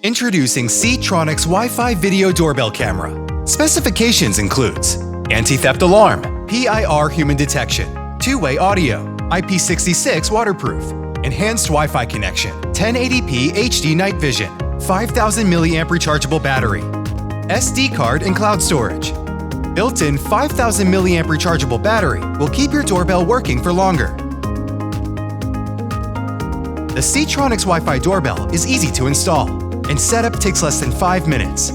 Introducing Ctronics Wi-Fi Video Doorbell Camera. Specifications includes anti-theft alarm, PIR human detection, two-way audio, IP66 waterproof, enhanced Wi-Fi connection, 1080p HD night vision, 5000 mAh rechargeable battery, SD card and cloud storage. Built-in 5000 mAh rechargeable battery will keep your doorbell working for longer. The Ctronics Wi-Fi doorbell is easy to install, and setup takes less than 5 minutes.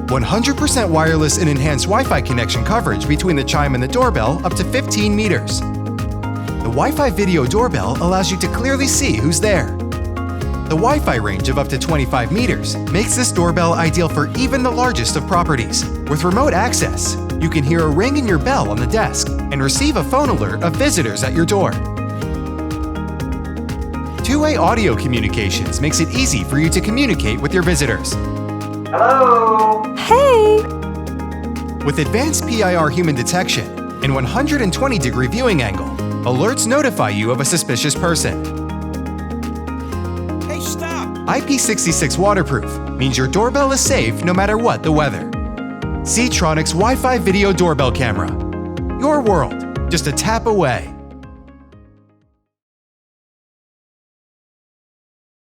100% wireless and enhanced Wi-Fi connection coverage between the Chime and the doorbell up to 15 meters. The Wi-Fi video doorbell allows you to clearly see who's there. The Wi-Fi range of up to 25 meters makes this doorbell ideal for even the largest of properties. With remote access, you can hear a ring in your bell on the desk and receive a phone alert of visitors at your door. Two-way audio communications makes it easy for you to communicate with your visitors. Hello? Hey! With advanced PIR human detection and 120-degree viewing angle, alerts notify you of a suspicious person. Hey, stop! IP66 waterproof means your doorbell is safe no matter what the weather. Ctronics Wi-Fi Video Doorbell Camera. Your world, just a tap away.